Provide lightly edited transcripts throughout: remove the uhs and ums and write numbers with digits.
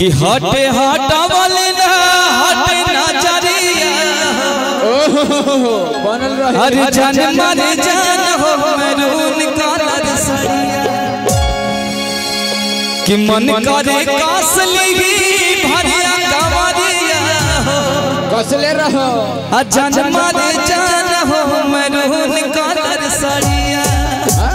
कि हटे हटावले ना हटे नजरिया बनल रहे अरे जान मारे जान हो मैरून कलर सरिया कि मन करे कासली भरिया कवरिया कसले रहो जान मारे जान हो मैरून कलर सरिया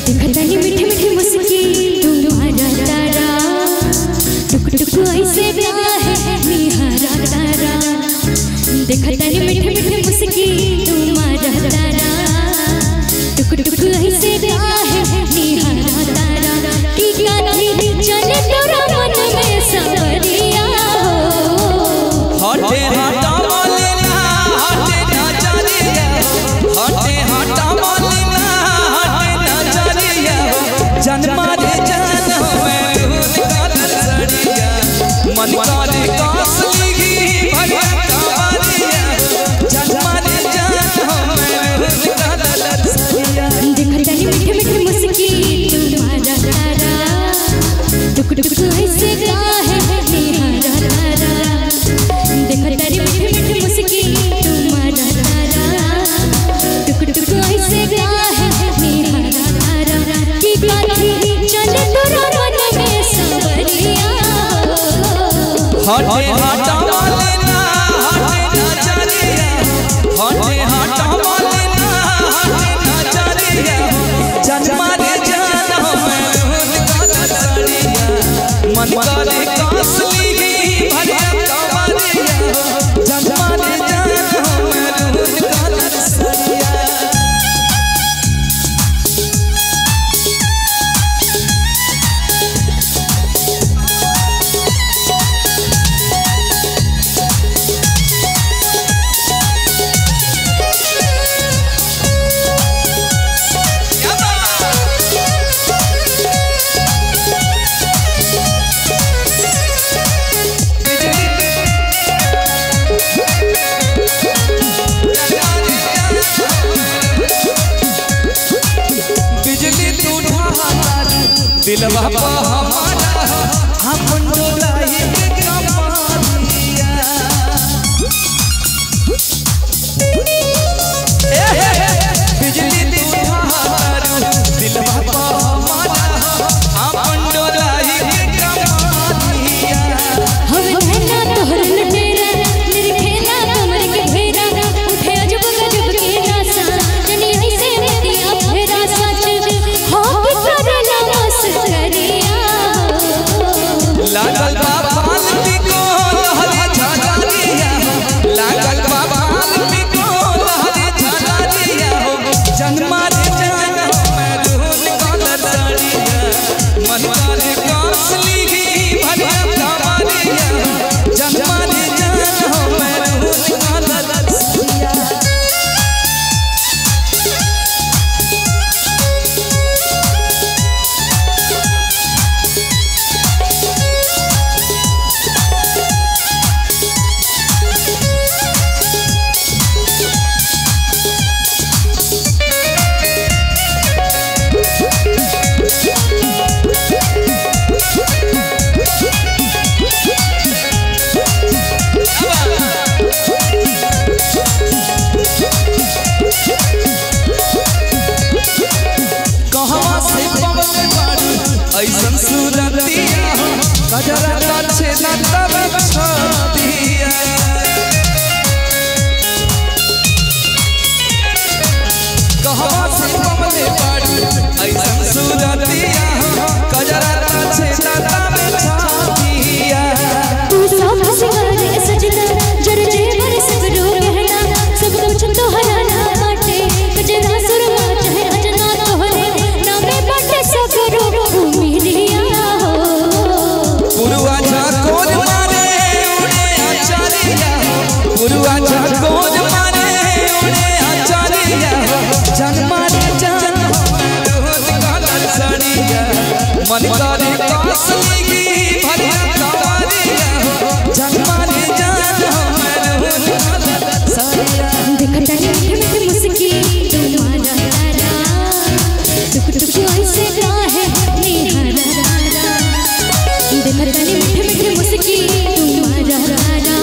देखतनी मीठी मीठी मुस्की तुम्हारा तारा टुक टुक ऐसे गाता है निहारा तारा देखतनी मीठी मीठी मुस्की तुम्हारा तारा टुक टुक ऐसे गाता है निहारा तारा की गाती चले तोरा मन में सवरिया हटे हटावले ना हटे नजरिया हटे हटावले ना जान मारे जान हो मैरून कलर सरिया मन करे कासली भरिया कवरिया जान मारे जान हो मैरून कलर सरिया देखतनी मीठी मीठी मुस्की तुम्हारा तारा टुक टुक ऐसे गाता है निहारा तारा देखतनी मीठी मीठी मुस्की तुम्हारा तारा टुक टुक ऐसे गाता है निहारा तारा की गाती चले तोरा मन में सवरिया हटे हटावले ना हटे नजरिया हटे हटावले ना हटे नजरिया जान मारे जान हो मैरून कलर सरिया मन करे कासली भरिया कवरिया जान मारे जान हो मैरून कलर सरिया बिजली तू दिलवा पा हमारा अपन डोलाई के कमारिया बिजली तू दिलवा पा हमारा अपन डोलाई के कमारिया हम कहना तोहर लटेरा मेरे खेला कमर के घेरा उठे अजब गजब के नासा जनी ऐसे दिया फेरा सच हो करला मस्त करिया लागल जनमारे जान रोज कालर सड़िया मन करे कासली की भरिया कवारिया जनमारे जान रोज कालर सड़िया देखता रे मीठी मुस्की तुम्हारा तारा टुक टुक ऐसे काहे निहारा तारा देखता रे मीठी मुस्की तुम्हारा तारा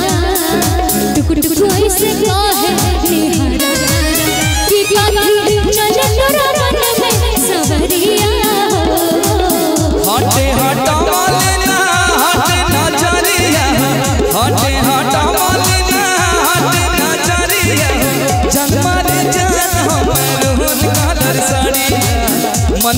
टुक टुक ऐसे काहे निहारा तारा कि काठी चले तोरा मन में सवरिया हटे हटा वालेना हटे नजरिया हटे हटा वालेना हटे नजरिया जनमारे जान रोज कालर सड़िया मन